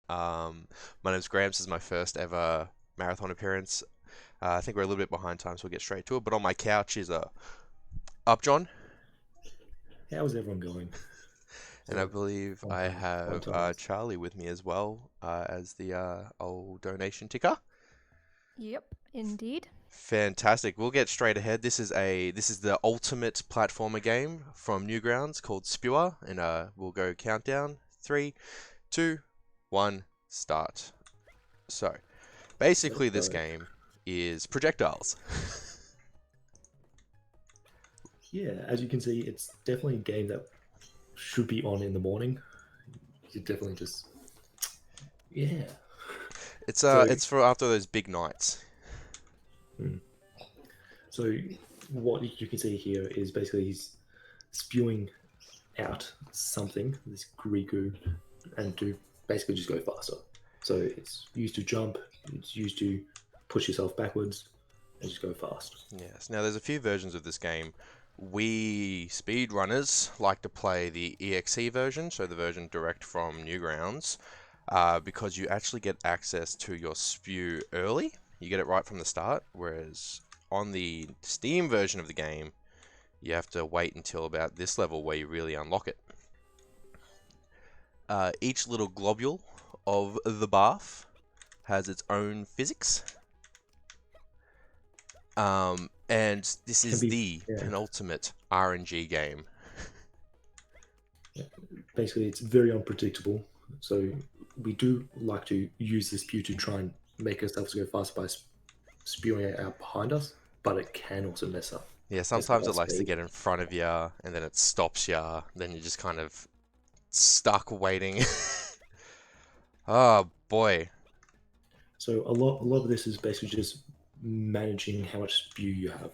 My name's Gramps. This is my first ever marathon appearance. I think we're a little bit behind time, so we'll get straight to it. But on my couch is Up John, How's everyone going? and I So, believe long I time, long have times. Charlie with me as well as the old donation ticker. Yep, indeed. Fantastic. We'll get straight ahead. This is the ultimate platformer game from Newgrounds called Spewer, and we'll go countdown. 3, 2, 1, start. So, Let's basically, this go. game is projectiles. Yeah, as you can see, it's definitely a game that should be on in the morning. You definitely just, yeah. It's So, it's for after those big nights. mm, so what you can see here is basically he's spewing out something, this Grigu, and to basically just go faster. So it's used to jump, it's used to push yourself backwards, and just go fast. Yes. Now, there's a few versions of this game. We speedrunners like to play the EXE version, so the version direct from Newgrounds, because you actually get access to your spew early. You get it right from the start, whereas on the Steam version of the game, you have to wait until about this level where you really unlock it. Each little globule of the bath has its own physics. And this Can is be, the yeah, penultimate RNG game. basically it's very unpredictable. So we do like to use this spew to try and make ourselves go faster by spewing it out behind us, but it can also Yeah, mess up sometimes our it likes to speed. get in front of you, and then it stops you. Then you're just kind of stuck waiting. Oh boy. So a lot of this is basically just managing how much spew you have.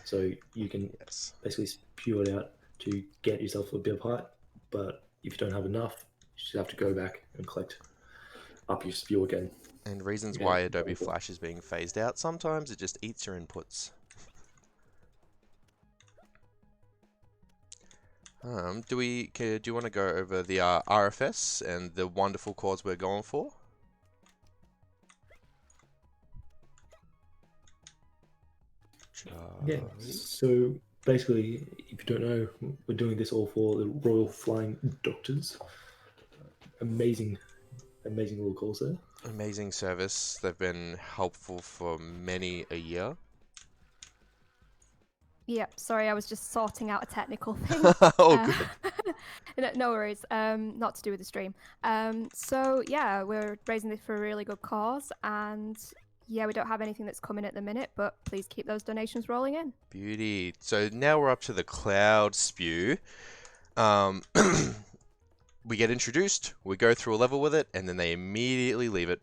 So you can Yes. basically spew it out to get yourself a bit of height, but if you don't have enough, you just have to go back and collect up your spew again. And reasons Yeah, why Adobe Flash is being phased out. Sometimes it just eats your inputs. Do you want to go over the RFS and the wonderful chords we're going for? yeah. Charlie? So basically, if you don't know, we're doing this all for the Royal Flying Doctors. Amazing, amazing little calls there. Amazing service. They've been helpful for many a year. Yep, sorry, I was just sorting out a technical thing. Oh, Uh, good. no worries, not to do with the stream. So yeah, we're raising this for a really good cause, and yeah, we don't have anything that's coming at the minute, but please keep those donations rolling in. Beauty. So now we're up to the cloud spew. Um, we get introduced, we go through a level with it, and then they immediately leave it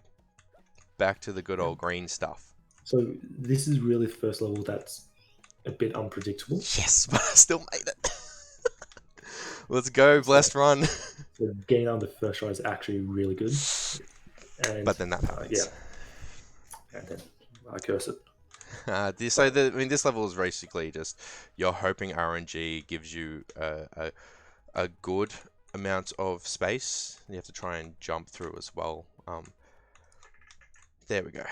back to the good old green stuff. So this is really the first level that's a bit unpredictable. Yes, but I still made it. Let's go, blessed run. The gain on the first try is actually really good. And But then that yeah, happens. and then I curse it. This level is basically just you're hoping RNG gives you a good amount of space. You have to try and jump through as well. There we go.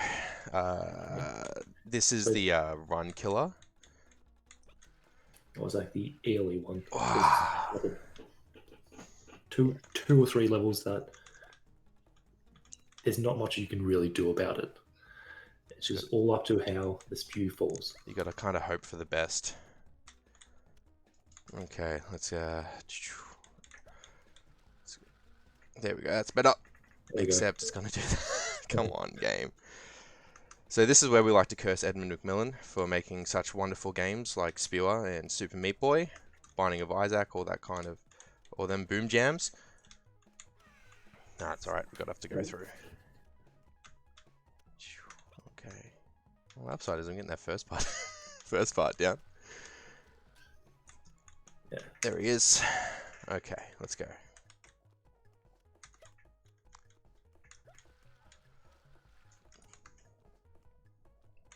This is So the run killer. it was like the early one. Wow. Like two or three levels that there's not much you can really do about it. It's just all up to how the spew falls. You gotta kind of hope for the best. Okay, let's there we go. That's better. There you go. Except it's gonna do that. Come on, game. So this is where we like to curse Edmund McMillan for making such wonderful games like Spewer and Super Meat Boy, Binding of Isaac, all that kind of, all them boom jams. Nah, it's alright. We're gonna have to go through. Okay. Well, upside is I'm getting that first part, first part down. Yeah. There he is. Okay, let's go.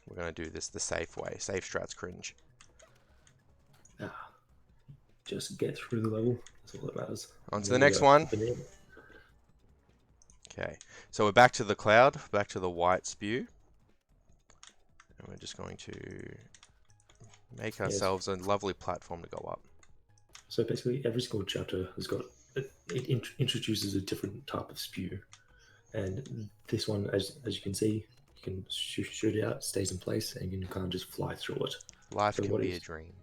We're gonna do this the safe way. Safe strats cringe. Just get through the level. That's all that matters. On to the next one. Banana. Okay, so we're back to the cloud, back to the white spew. And we're just going to make ourselves a lovely platform to go up. So basically, every single chapter has got introduces a different type of spew, and this one, as you can see, you can shoot it out, stays in place, and you can kind of just fly through it. Life So can what be is- a dream.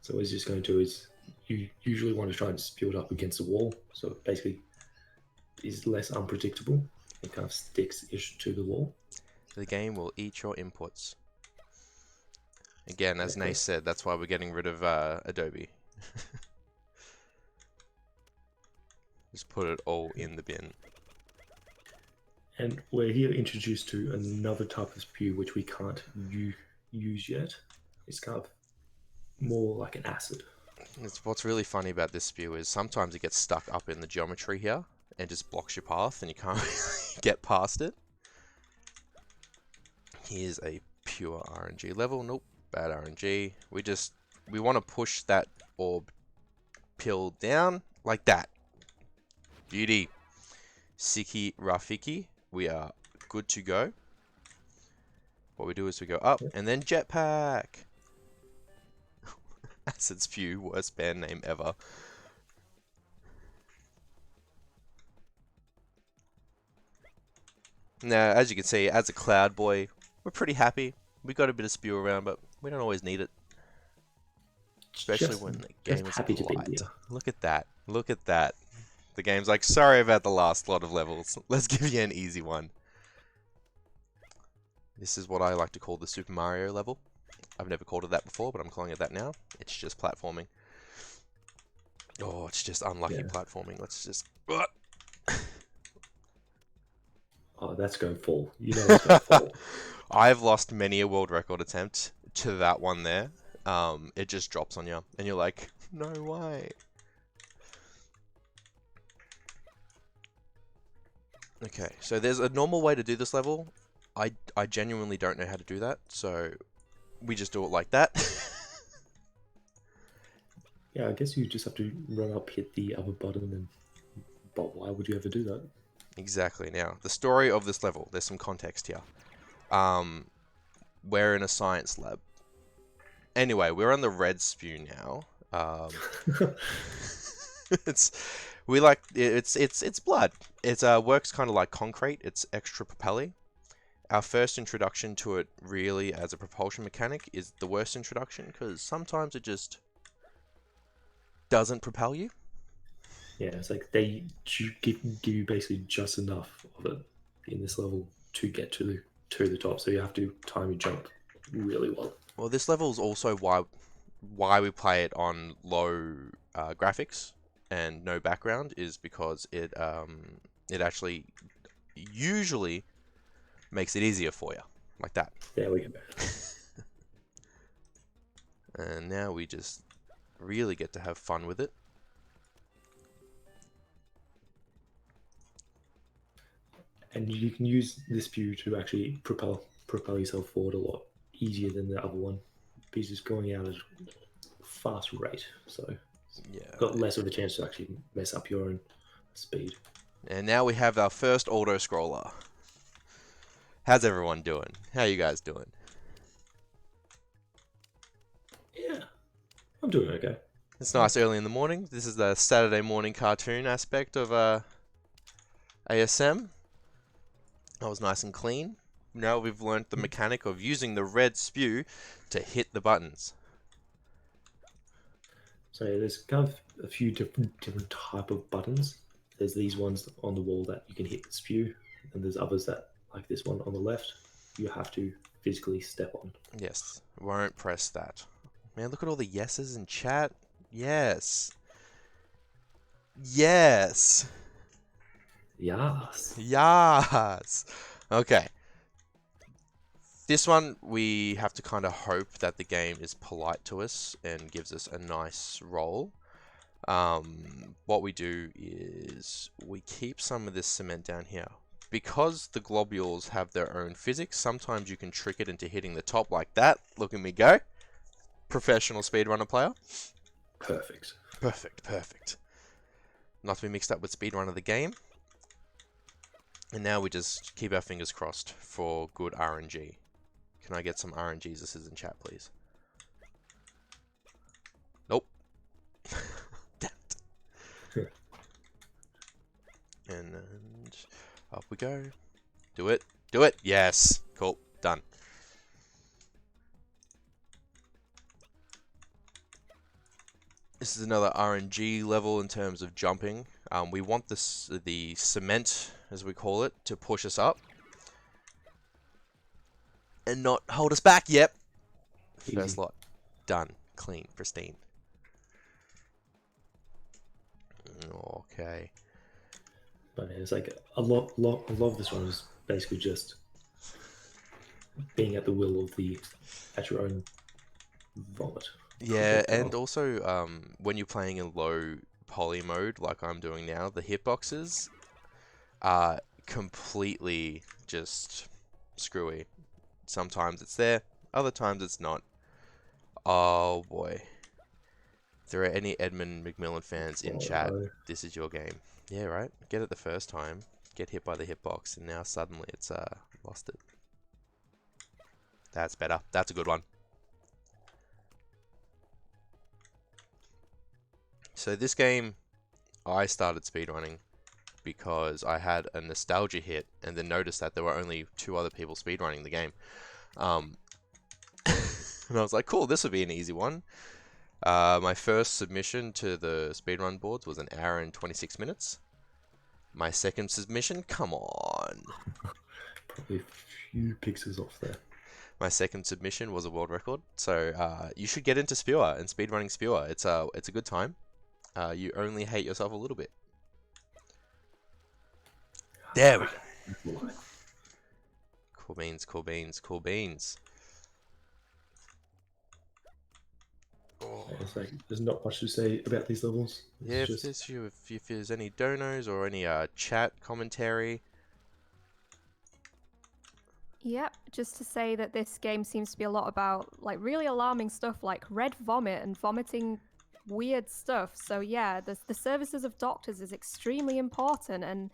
So what it's just going to do is you usually want to try and spew it up against the wall, so it basically is less unpredictable. It kind of sticks to the wall. The game will eat your inputs. Again, as Exactly. Nace said, that's why we're getting rid of Adobe. Just put it all in the bin. And we're here introduced to another type of spew which we can't use yet. It's kind of more like an acid. What's really funny about this spew is sometimes it gets stuck up in the geometry here and just blocks your path and you can't really get past it. Here's a pure RNG level. Nope, bad RNG. We want to push that orb pill down like that. Beauty. Siki Rafiki. We are good to go. What we do is we go up and then jetpack. Acid Spew, worst band name ever. Now, as you can see, as a cloud boy, we're pretty happy. We got a bit of spew around, but we don't always need it. Especially Just- when the just game is happy to be polite. here. Look at that. Look at that. The game's like, sorry about the last lot of levels. Let's give you an easy one. This is what I like to call the Super Mario level. I've never called it that before, but I'm calling it that now. It's just platforming. Oh, it's just unlucky Yeah. platforming. Let's just... Oh, that's going full. You know it's going full. I've lost many a world record attempt to that one there. It just drops on you, and you're like, no way. Okay, so there's a normal way to do this level. I genuinely don't know how to do that, so we just do it like that. Yeah, I guess you just have to run up, hit the other button, and but why would you ever do that? Exactly. Now, the story of this level, there's some context here. We're in a science lab. Anyway, we're on the red spew now. It's blood. It works kind of like concrete. It's extra propelly. Our first introduction to it really as a propulsion mechanic is the worst introduction because sometimes it just doesn't propel you. Yeah, it's like they give you basically just enough of it in this level to get to the top. So you have to time your jump really well. Well, this level is also why we play it on low graphics and no background is because it actually usually makes it easier for you, like that. There we go. And now we just really get to have fun with it. And you can use this view to actually propel yourself forward a lot easier than the other one because it's going out at a fast rate. So Yeah. got less of a chance to actually mess up your own speed. And now we have our first auto scroller. How's everyone doing? How you guys doing? Yeah, I'm doing okay. It's nice early in the morning. This is the Saturday morning cartoon aspect of ASM. That was nice and clean. Now we've learnt the mechanic of using the red spew to hit the buttons. So there's kind of a few different type of buttons. There's these ones on the wall that you can hit spew, and there's others that, like this one on the left, you have to physically step on. Yes, won't press that. Man, look at all the yeses in chat. Yes. Yes. Yes. Yes. Okay. This one, we have to kind of hope that the game is polite to us and gives us a nice roll. What we do is we keep some of this cement down here. Because the globules have their own physics, sometimes you can trick it into hitting the top like that. Look at me go. Professional speedrunner player. Perfect. Perfect, perfect. Not to be mixed up with speedrunner the game. And now we just keep our fingers crossed for good RNG. Can I get some RNGesuses in chat, please? Nope. Damn it. And up we go. Do it. Do it. Yes. Cool. Done. This is another RNG level in terms of jumping. We want the cement, as we call it, to push us up. And not hold us back. Yep. Easy. First lot. Done. Clean. Pristine. Okay. But it's like a lot of this one is basically just being at the will of at your own vomit. Yeah, projectile. and also when you're playing in low poly mode, like I'm doing now, the hitboxes are completely just screwy. Sometimes it's there, other times it's not. Oh boy. If there are any Edmund McMillan fans in chat, no. this is your game. Yeah, right? Get it the first time, get hit by the hitbox, and now suddenly it's lost it. That's better. That's a good one. So this game, I started speedrunning because I had a nostalgia hit and then noticed that there were only 2 other people speedrunning the game. And I was like, cool, this would be an easy one. My first submission to the speedrun boards was 1 hour and 26 minutes. My second submission, come on. Probably a few pixels off there. My second submission was a world record. So you should get into Spewer and speedrunning Spewer. It's a good time. You only hate yourself a little bit. There we go. Cool beans, cool beans, cool beans. Oh. It's like there's not much to say about these levels. Yeah, It's if there's any donos or any chat commentary. Yep, just to say that this game seems to be a lot about like really alarming stuff like red vomit and vomiting weird stuff. So yeah, the services of doctors is extremely important, and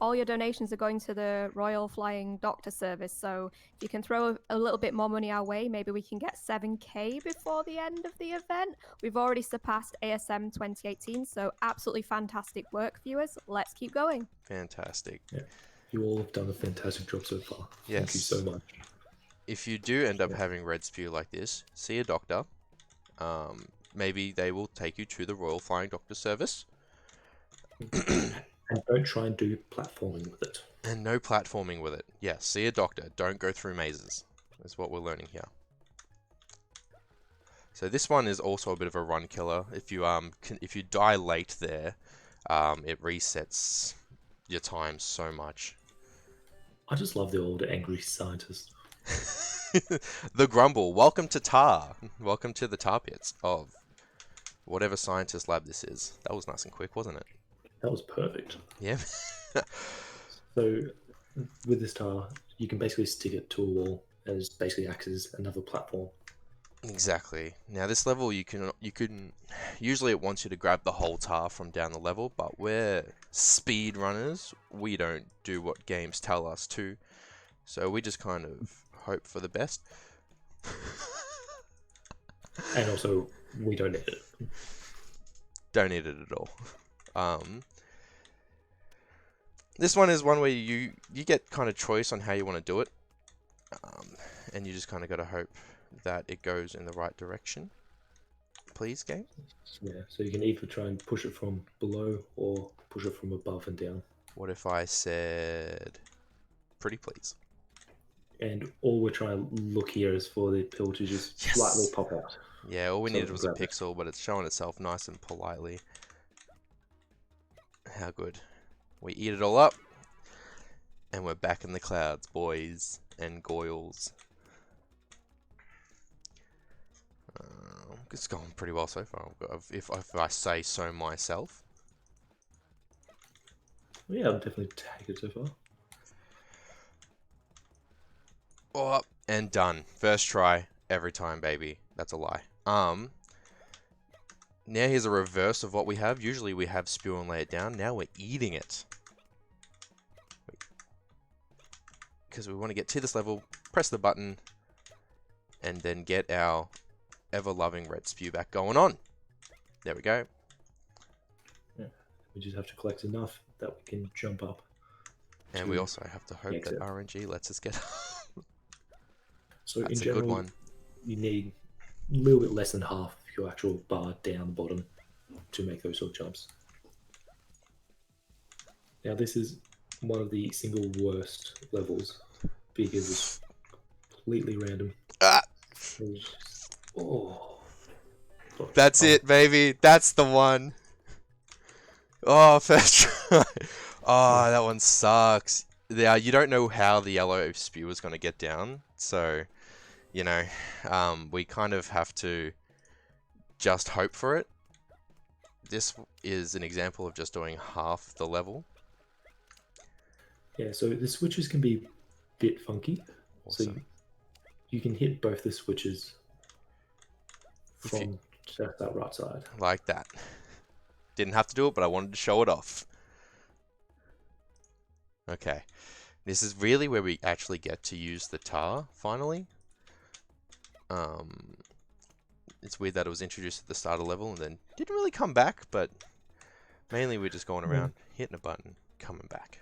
all your donations are going to the Royal Flying Doctor Service. So if you can throw a little bit more money our way, maybe we can get 7K before the end of the event. We've already surpassed ASM 2018, so absolutely fantastic work, viewers. Let's keep going. Fantastic. Yeah. You all have done a fantastic job so far. Yes. Thank you so much. If you do end up having red spew like this, see a doctor. Maybe they will take you to the Royal Flying Doctor Service. And don't try and do platforming with it. And no platforming with it. Yeah, see a doctor. Don't go through mazes. That's what we're learning here. So this one is also a bit of a run killer. If you die late there, it resets your time so much. I just love the old angry scientist. The Grumble. Welcome to Tar. Welcome to the tar pits of whatever scientist lab this is. That was nice and quick, wasn't it? That was perfect. Yeah. So with this tar, you can basically stick it to a wall and it basically acts as another platform. Exactly. Now this level you can usually it wants you to grab the whole tar from down the level, but we're speed runners. We don't do what games tell us to. So we just kind of hope for the best. And also we don't need it. Don't need it at all. This one is one where you get kind of choice on how you want to do it. And you just kind of got to hope that it goes in the right direction. Please, game? Yeah, so you can either try and push it from below or push it from above and down. What if I said pretty please? And all we're trying to look here is for the pill to just slightly pop out. Yeah, all we So needed was a grab it. pixel, but it's showing itself nice and politely. How good. We eat it all up. And we're back in the clouds, boys and goyles. It's gone pretty well so far, if I say so myself. Yeah, I'll definitely take it so far. Oh, and done. First try, every time, baby. That's a lie. Now here's a reverse of what we have. Usually we have spew and lay it down. Now we're eating it. because we want to get to this level, press the button, and then get our ever-loving red spew back going on. There we go. Yeah. We just have to collect enough that we can jump up. And we also have to hope that RNG lets us get So That's in a good general, one. you need a little bit less than half of your actual bar down the bottom to make those sort of jumps. Now this is one of the single worst levels because it's completely random. Ah! Oh. That's it, baby. That's the one. Oh, first try. Oh, that one sucks. Yeah, you don't know how the yellow spew is going to get down, so you know, we kind of have to just hope for it. This is an example of just doing half the level. Yeah, so the switches can be a bit funky. Awesome. So you can hit both the switches from just that right side. Like that. Didn't have to do it, but I wanted to show it off. Okay. This is really where we actually get to use the tar, finally. It's weird that it was introduced at the start of the level and then didn't really come back, but mainly we're just going around, hitting a button, coming back.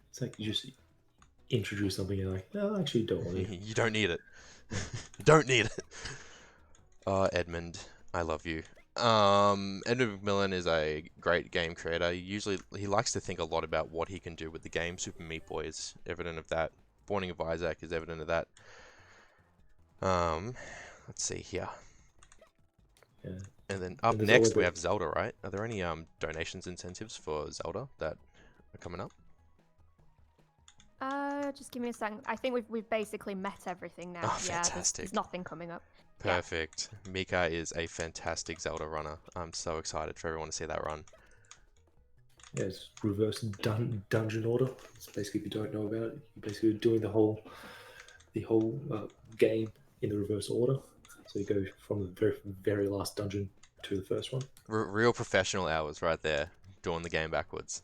It's like you just introduce something and you're like, no, I actually don't want it. You don't need it. You don't need it. Oh, Edmund, I love you. Edmund McMillan is a great game creator. He likes to think a lot about what he can do with the game. Super Meat Boy is evident of that. Warning of Isaac is evident of that. Let's see here. Yeah. And then up next we have Zelda, right? Are there any donations incentives for Zelda that are coming up? Just give me a second. I think we've basically met everything now. Oh, yeah, fantastic. there's nothing coming up. Perfect. Yeah. Mika is a fantastic Zelda runner. I'm so excited for everyone to see that run. Yeah, it's reverse dungeon order. It's basically, if you don't know about it, you're basically doing the whole game in the reverse order. So you go from the very, very last dungeon to the first one. Real professional hours right there, doing the game backwards.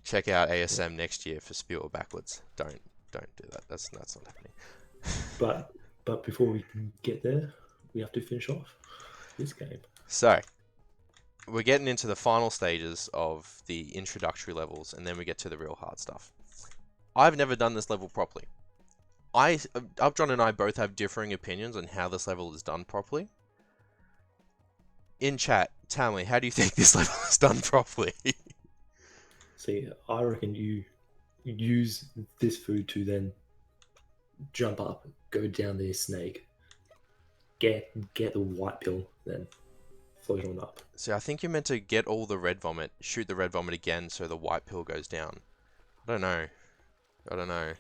Check out ASM next year for Spewer backwards. Don't do that. That's not happening. But before we can get there, we have to finish off this game. So we're getting into the final stages of the introductory levels, and then we get to the real hard stuff. I've never done this level properly. Upjohn and I both have differing opinions on how this level is done properly. In chat, tell me, how do you think this level is done properly? See, I reckon you use this food to then jump up, go down the snake, get the white pill, then float on up. So I think you're meant to get all the red vomit, shoot the red vomit again so the white pill goes down. I don't know.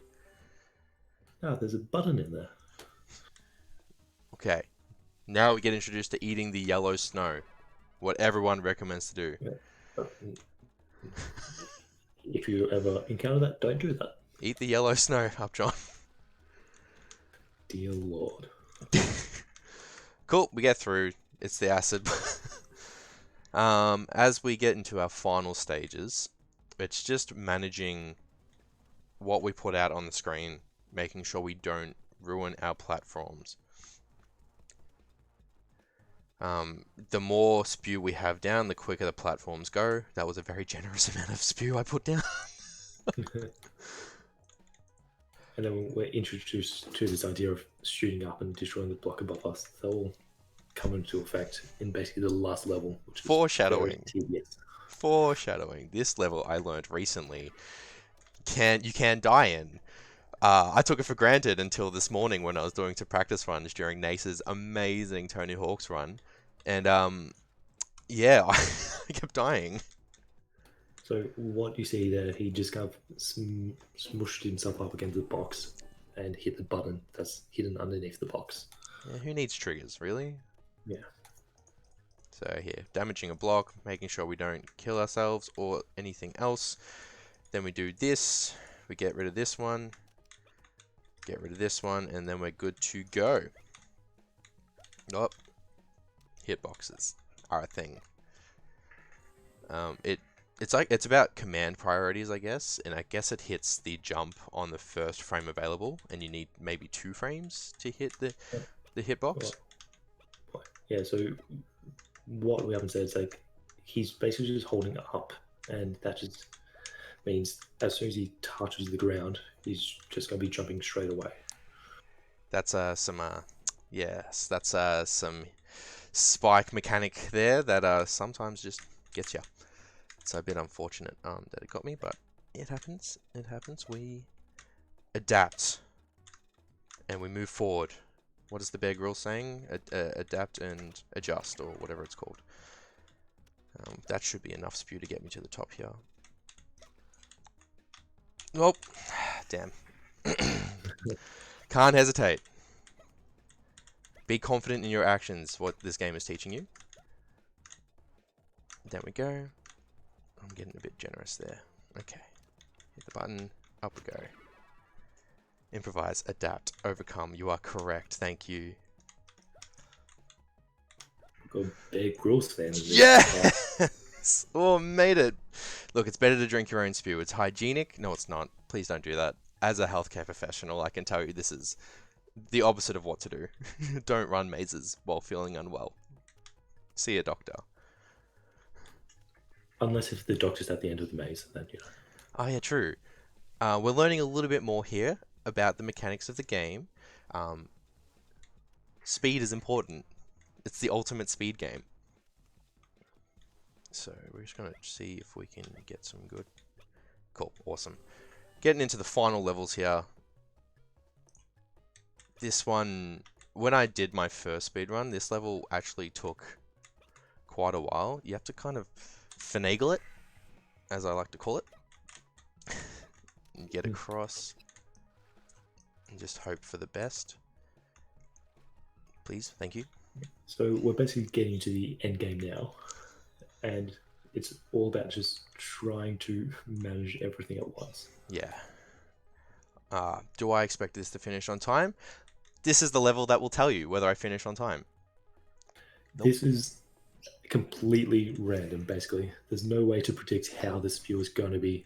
No, there's a button in there. Okay. Now we get introduced to eating the yellow snow. What everyone recommends to do. Yeah. If you ever encounter that, don't do that. Eat the yellow snow, Upjohn. Dear Lord. Cool, we get through. It's the acid. As we get into our final stages, it's just managing what we put out on the screen, making sure we don't ruin our platforms. The more spew we have down, the quicker the platforms go. That was a very generous amount of spew I put down. And then we're introduced to this idea of shooting up and destroying the block above us. That will come into effect in basically the last level. Which is Foreshadowing. tedious. Foreshadowing. This level I learned recently. You can die in. I took it for granted until this morning when I was doing some practice runs during Nace's amazing Tony Hawk's run. And, yeah, I kept dying. So what you see there, he just kind of smushed himself up against the box and hit the button that's hidden underneath the box. Yeah, who needs triggers, really? Yeah. So here, damaging a block, making sure we don't kill ourselves or anything else. Then we do this, we get rid of this one, get rid of this one, and then we're good to go. Oh, hitboxes are a thing. it's about command priorities, I guess, and I guess it hits the jump on the first frame available, and you need maybe 2 frames to hit the hitbox. Yeah, so what we haven't said is like he's basically just holding it up, and that just means as soon as he touches the ground, he's just going to be jumping straight away. That's yes, that's some spike mechanic there that sometimes just gets you. It's a bit unfortunate that it got me, but it happens. It happens. We adapt and we move forward. What is the Bear Grylls saying? Adapt and adjust, or whatever it's called. That should be enough spew to get me to the top here. Nope. Damn. Can't hesitate. Be confident in your actions, what this game is teaching you. There we go. I'm getting a bit generous there. Okay. Hit the button. Up we go. Improvise, adapt, overcome. You are correct. Thank you. Got Bear Grylls fans. Yes! Oh, made it. Look, it's better to drink your own spew. It's hygienic. No, it's not. Please don't do that. As a healthcare professional, I can tell you this is the opposite of what to do. Don't run mazes while feeling unwell. See a doctor. Unless if the doctor's at the end of the maze, then you know. Oh yeah, true. We're learning a little bit more here about the mechanics of the game. Speed is important. It's the ultimate speed game. So we're just going to see if we can get some good... Cool, awesome. Getting into the final levels here. This one, when I did my first speedrun, this level actually took quite a while. You have to kind of finagle it, as I like to call it. And get across. And just hope for the best. Please, thank you. So we're basically getting to the end game now. And it's all about just trying to manage everything at once. Yeah. Do I expect this to finish on time? This is the level that will tell you whether I finish on time. Nope. This is completely random, basically. There's no way to predict how this view is going to be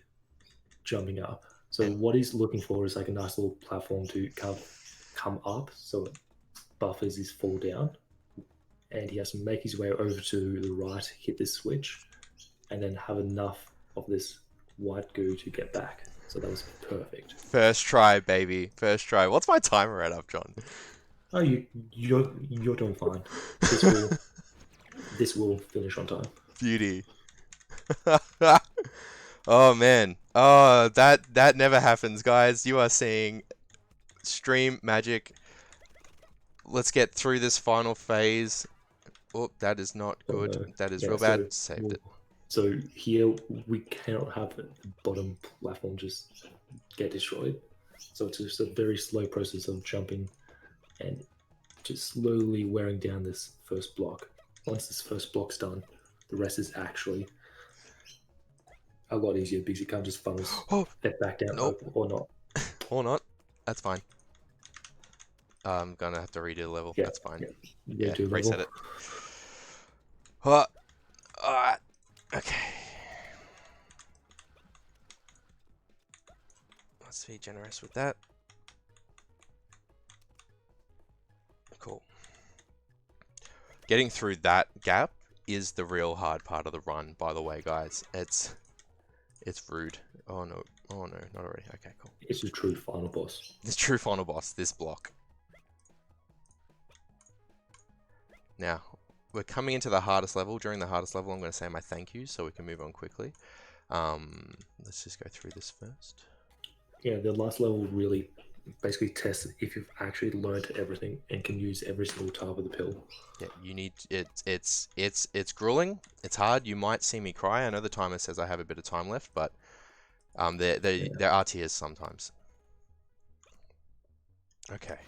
jumping up. So what he's looking for is like a nice little platform to come up so it buffers his fall down. And he has to make his way over to the right, hit this switch, and then have enough of this white goo to get back. So that was perfect. First try, baby. First try. What's my timer at up, John? Oh, you're doing fine. This will finish on time. Beauty. Oh man. Oh, that never happens, guys. You are seeing stream magic. Let's get through this final phase. Oh, that is not good. That is real bad. Saved it. So here we cannot have the bottom platform just get destroyed. So it's just a very slow process of jumping and just slowly wearing down this first block. Once this first block's done, the rest is actually a lot easier because you can't just funnel that back down. Nope. Or not. Or not. That's fine. I'm gonna have to redo the level. Yeah, That's fine. Yeah, reset it. Okay. Let's be generous with that. Cool. Getting through that gap is the real hard part of the run, by the way, guys. It's rude. Oh no, not already. Okay, cool. It's the true final boss. This true final boss, this block. Now, we're coming into the hardest level. During the hardest level, I'm going to say my thank yous so we can move on quickly. Let's just go through this first. Yeah, the last level really basically tests if you've actually learned everything and can use every single type of the pill. Yeah, you need it's grueling. It's hard. You might see me cry. I know the timer says I have a bit of time left, but there are tears sometimes. Okay.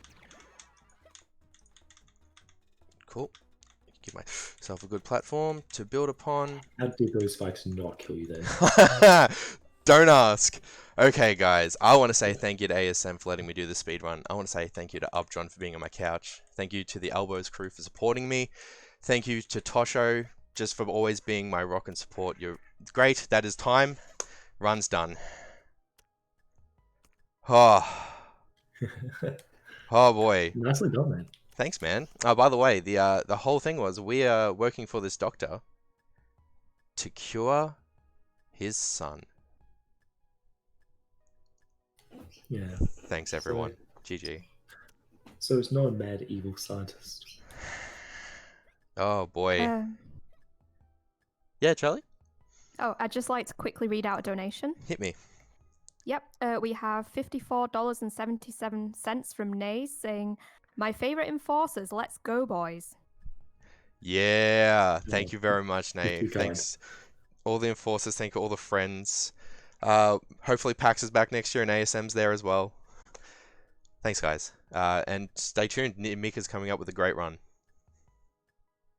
Cool. Give myself a good platform to build upon. How did those spikes not kill you then? Don't ask. Okay, guys. I want to say thank you to ASM for letting me do the speedrun. I want to say thank you to Upjohn for being on my couch. Thank you to the Elbows crew for supporting me. Thank you to Tosho just for always being my rock and support. great. That is time. Run's done. Oh, oh boy. Nicely done, man. Thanks, man. Oh, by the way, the whole thing was we are working for this doctor to cure his son. Yeah. Thanks, everyone. GG. So it's not a mad evil scientist. Oh boy. Uh, Yeah, Charlie? oh, I'd just like to quickly read out a donation. Hit me. Yep, we have $54.77 from Nays saying, "My favorite enforcers, let's go, boys." Yeah. Thank you very much, You're Nate. too kind. Thanks. All the enforcers, thank all the friends. Hopefully PAX is back next year and ASM's there as well. Thanks, guys. And stay tuned. Mika's coming up with a great run.